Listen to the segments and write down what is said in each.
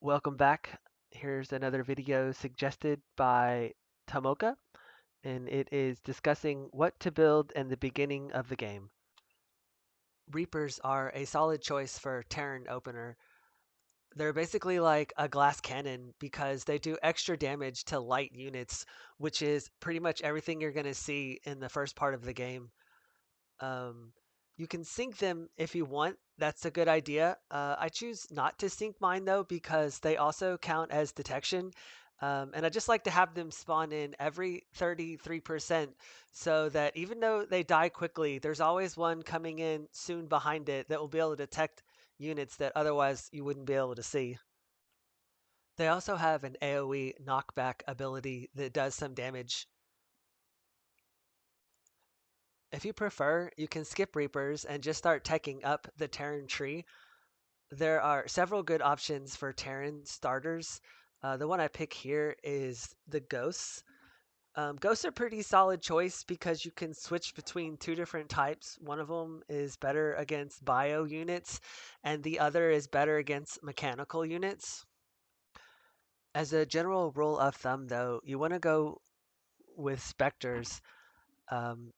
Welcome back. Here's another video suggested by Tomoka, and it is discussing what to build in the beginning of the game. Reapers are a solid choice for Terran opener. They're basically like a glass cannon because they do extra damage to light units, which is pretty much everything you're going to see in the first part of the game. Um, you can sync them if you want. That's a good idea. I choose not to sync mine though because they also count as detection. And I just like to have them spawn in every 33% so that even though they die quickly, there's always one coming in soon behind it that will be able to detect units that otherwise you wouldn't be able to see. They also have an AoE knockback ability that does some damage. If you prefer, you can skip Reapers and just start teching up the Terran tree. There are several good options for Terran starters. The one I pick here is the Ghosts. Ghosts are pretty solid choice because you can switch between two different types. One of them is better against bio units, and the other is better against mechanical units. As a general rule of thumb, though, you want to go with Spectres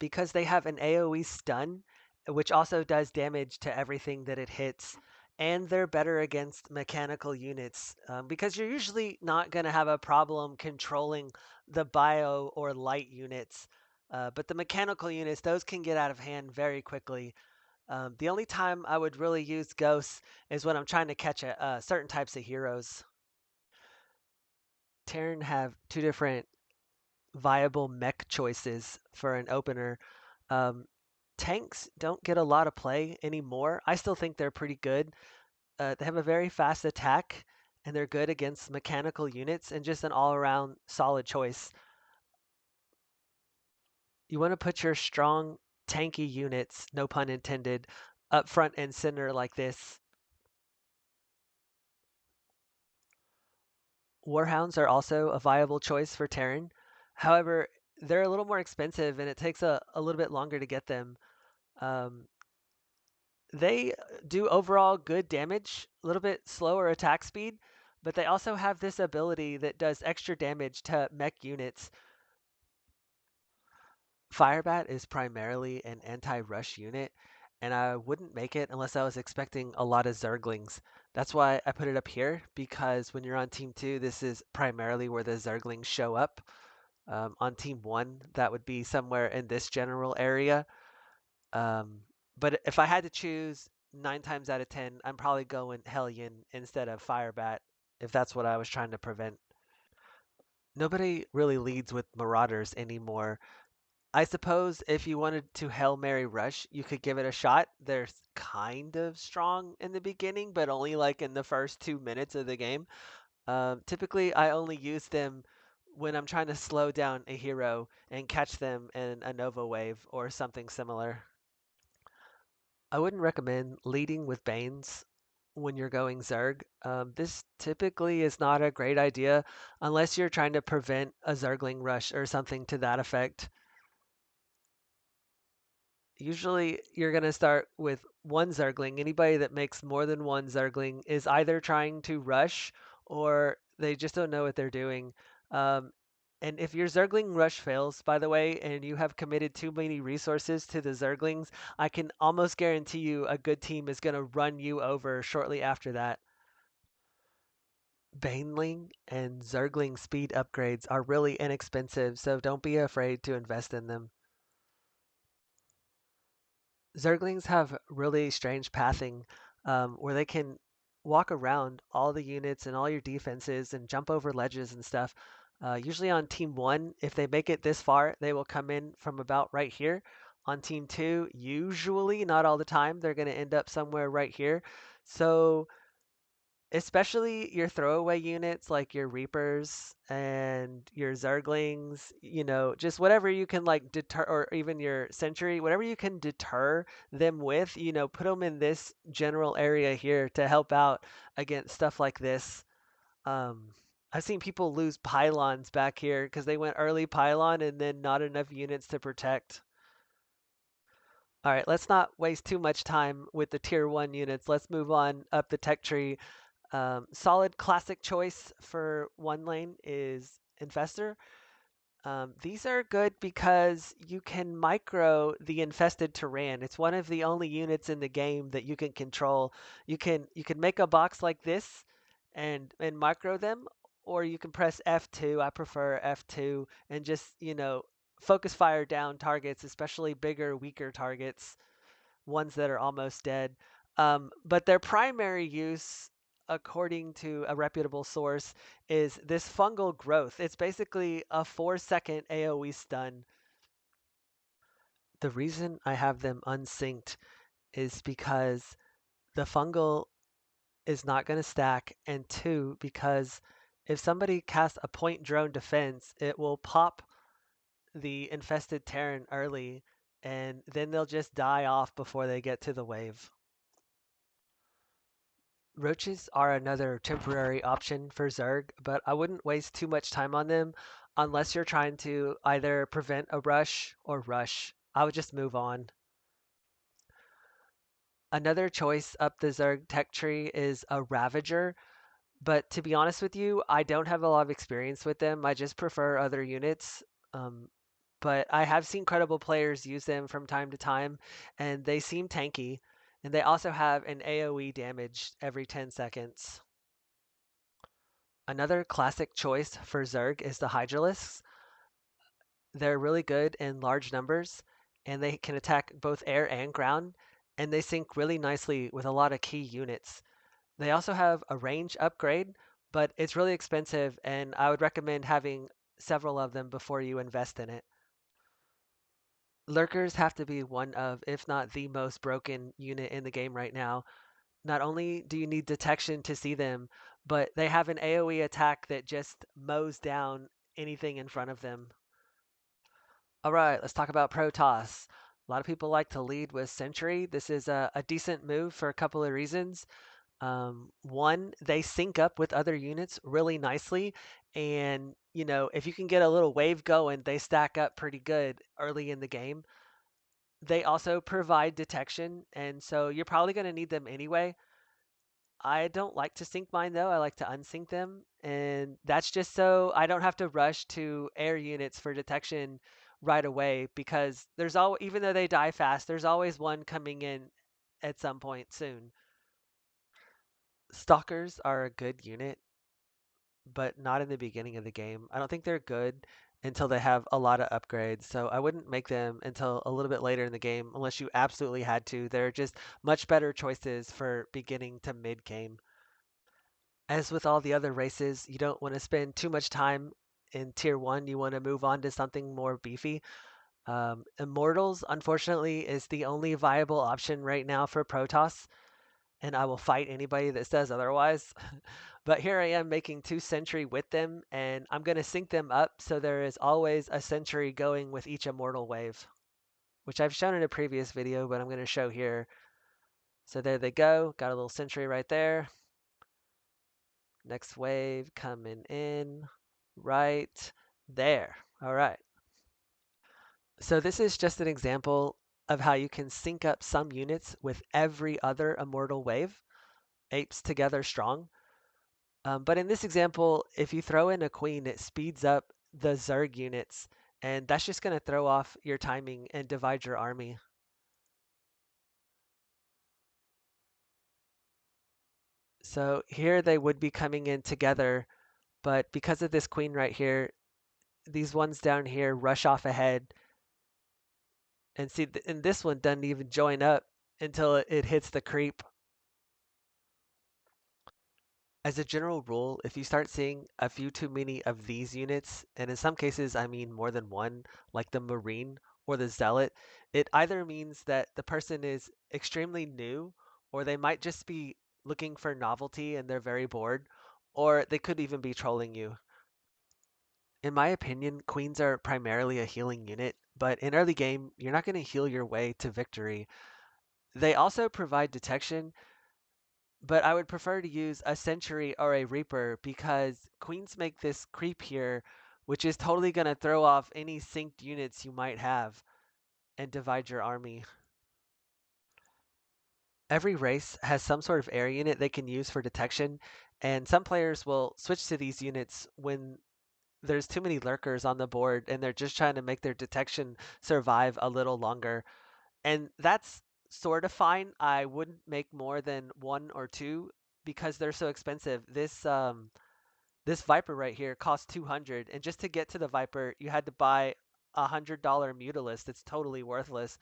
because they have an AoE stun, which also does damage to everything that it hits. And they're better against mechanical units because you're usually not going to have a problem controlling the bio or light units. But the mechanical units, those can get out of hand very quickly. The only time I would really use ghosts is when I'm trying to catch certain types of heroes. Terran have two different viable mech choices for an opener. Um, Tanks don't get a lot of play anymore. I still think they're pretty good. They have a very fast attack, and they're good against mechanical units and just an all-around solid choice. You want to put your strong, tanky units, no pun intended, up front and center like this. Warhounds are also a viable choice for Terran. However, they're a little more expensive, and it takes a little bit longer to get them. Um, They do overall good damage, a little bit slower attack speed, but they also have this ability that does extra damage to mech units. Firebat is primarily an anti-rush unit, and I wouldn't make it unless I was expecting a lot of Zerglings. That's why I put it up here, because when you're on Team 2, this is primarily where the Zerglings show up. On Team 1, that would be somewhere in this general area. Um, but if I had to choose 9 times out of 10, I'm probably going Hellion instead of Firebat if that's what I was trying to prevent. Nobody really leads with Marauders anymore. I suppose if you wanted to Hail Mary Rush, you could give it a shot. They're kind of strong in the beginning, but only like in the first 2 minutes of the game. Typically, I only use them when I'm trying to slow down a hero and catch them in a Nova Wave or something similar. I wouldn't recommend leading with Banes when you're going Zerg. This typically is not a great idea unless you're trying to prevent a Zergling rush or something to that effect. Usually you're going to start with one Zergling. Anybody that makes more than one Zergling is either trying to rush or they just don't know what they're doing. Um, and if your Zergling rush fails, by the way, and you have committed too many resources to the Zerglings, I can almost guarantee you a good team is going to run you over shortly after that. Baneling and Zergling speed upgrades are really inexpensive, so don't be afraid to invest in them. Zerglings have really strange pathing where they can walk around all the units and all your defenses and jump over ledges and stuff. Usually on team 1, if they make it this far, they will come in from about right here. On team 2, usually, not all the time, they're going to end up somewhere right here. So especially your throwaway units like your Reapers and your Zerglings, just whatever you can like deter, or even your Sentry, whatever you can deter them with, put them in this general area here to help out against stuff like this. Um, I've seen people lose pylons back here because they went early pylon and then not enough units to protect. All right, let's not waste too much time with the tier 1 units. Let's move on up the tech tree. Solid classic choice for one lane is Infestor. These are good because you can micro the infested terrain. It's one of the only units in the game that you can control. You can make a box like this and micro them, or you can press F2. I prefer F2 and just, focus fire down targets, especially bigger, weaker targets, ones that are almost dead. But their primary use, according to a reputable source, is this fungal growth. It's basically a 4-second AoE stun. The reason I have them unsynced is because the fungal is not going to stack, and two, because if somebody casts a point drone defense, it will pop the infested Terran early, and then they'll just die off before they get to the wave. Roaches are another temporary option for Zerg, but I wouldn't waste too much time on them unless you're trying to either prevent a rush or rush. I would just move on. Another choice up the Zerg tech tree is a Ravager, but to be honest with you, I don't have a lot of experience with them. I just prefer other units. Um, but I have seen credible players use them from time to time, and they seem tanky. And they also have an AoE damage every 10 seconds. Another classic choice for Zerg is the Hydralisks. They're really good in large numbers, and they can attack both air and ground, and they sync really nicely with a lot of key units. They also have a range upgrade, but it's really expensive, and I would recommend having several of them before you invest in it. Lurkers have to be one of, if not the most broken unit in the game right now. Not only do you need detection to see them, but they have an AoE attack that just mows down anything in front of them. All right, let's talk about Protoss. A lot of people like to lead with Sentry. This is a decent move for a couple of reasons. One, they sync up with other units really nicely. And, if you can get a little wave going, they stack up pretty good early in the game. They also provide detection, and so you're probably going to need them anyway. I don't like to sync mine though. I like to unsync them, and that's just so I don't have to rush to air units for detection right away because there's all even though they die fast, there's always one coming in at some point soon. Stalkers are a good unit, but not in the beginning of the game. I don't think they're good until they have a lot of upgrades, so I wouldn't make them until a little bit later in the game unless you absolutely had to. They're just much better choices for beginning to mid game. As with all the other races, you don't want to spend too much time in tier 1. You want to move on to something more beefy. Immortals, unfortunately, is the only viable option right now for Protoss, and I will fight anybody that says otherwise. But here I am making 2 Sentry with them, and I'm going to sync them up so there is always a Sentry going with each Immortal wave, which I've shown in a previous video, but I'm going to show here. So there they go. Got a little Sentry right there. Next wave coming in right there. All right. So this is just an example of how you can sync up some units with every other immortal wave, apes together strong. But in this example, if you throw in a queen, it speeds up the Zerg units, and that's just going to throw off your timing and divide your army. So here they would be coming in together, but because of this queen right here, these ones down here rush off ahead. And see, and this one doesn't even join up until it hits the creep. As a general rule, if you start seeing a few too many of these units, and in some cases I mean more than one, like the Marine or the Zealot, it either means that the person is extremely new, or they might just be looking for novelty and they're very bored, or they could even be trolling you. In my opinion, queens are primarily a healing unit, but in early game, you're not going to heal your way to victory. They also provide detection, but I would prefer to use a Sentry or a Reaper because queens make this creep here, which is totally going to throw off any synced units you might have and divide your army. Every race has some sort of air unit they can use for detection, and some players will switch to these units when there's too many lurkers on the board and they're just trying to make their detection survive a little longer. And that's sort of fine. I wouldn't make more than one or two because they're so expensive. This Viper right here costs 200, and just to get to the Viper, you had to buy $100 Mutalisk. It's totally worthless.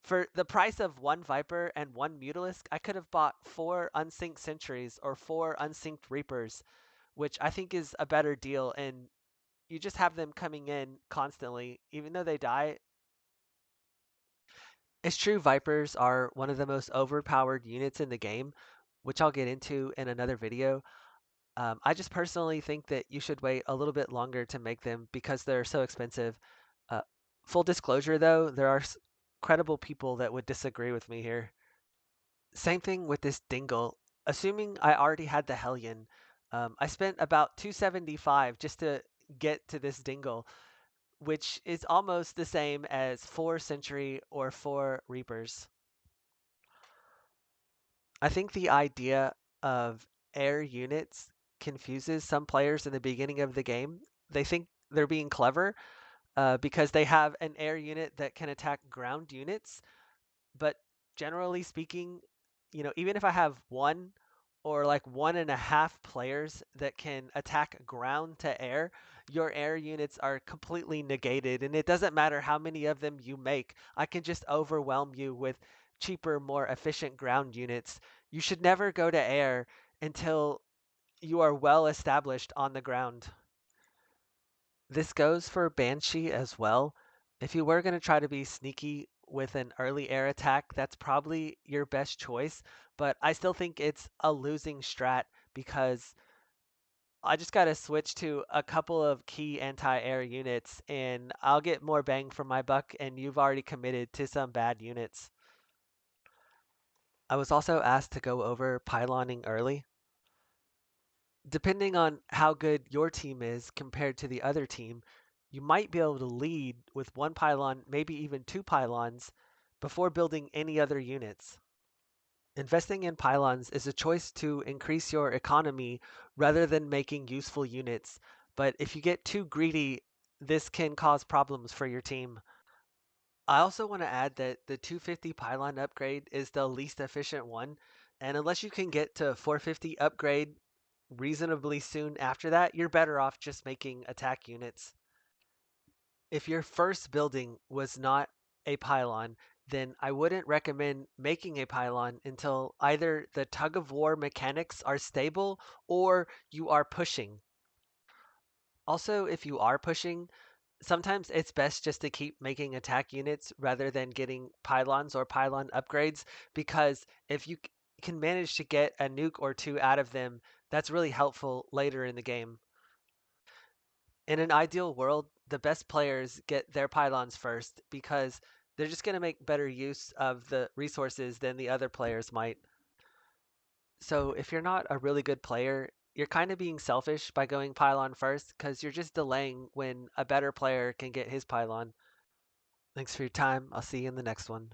For the price of one Viper and one Mutalisk, I could have bought 4 unsynced Sentries or 4 unsynced Reapers, which I think is a better deal. And you just have them coming in constantly, even though they die. It's true, Vipers are one of the most overpowered units in the game, which I'll get into in another video. I just personally think that you should wait a little bit longer to make them because they're so expensive. Uh, Full disclosure, though, there are credible people that would disagree with me here. Same thing with this Dingle. Assuming I already had the Hellion, I spent about 275 just to get to this Dingle, which is almost the same as 4 Sentry or 4 Reapers. I think the idea of air units confuses some players in the beginning of the game. They think they're being clever because they have an air unit that can attack ground units. But generally speaking, even if I have one or like 1.5 players that can attack ground to air, your air units are completely negated. And it doesn't matter how many of them you make, I can just overwhelm you with cheaper, more efficient ground units. You should never go to air until you are well established on the ground. This goes for Banshee as well. If you were going to try to be sneaky with an early air attack, that's probably your best choice, but I still think it's a losing strat because I just got to switch to a couple of key anti-air units and I'll get more bang for my buck, and you've already committed to some bad units. I was also asked to go over pyloning early. Depending on how good your team is compared to the other team, you might be able to lead with one pylon, maybe even 2 pylons, before building any other units. Investing in pylons is a choice to increase your economy rather than making useful units, but if you get too greedy, this can cause problems for your team. I also want to add that the 250 pylon upgrade is the least efficient one, and unless you can get to 450 upgrade reasonably soon after that, you're better off just making attack units. If your first building was not a pylon, then I wouldn't recommend making a pylon until either the tug of war mechanics are stable or you are pushing. Also, if you are pushing, sometimes it's best just to keep making attack units rather than getting pylons or pylon upgrades, because if you can manage to get a nuke or two out of them, that's really helpful later in the game. In an ideal world, the best players get their pylons first because they're just going to make better use of the resources than the other players might. So if you're not a really good player, you're kind of being selfish by going pylon first because you're just delaying when a better player can get his pylon. Thanks for your time. I'll see you in the next one.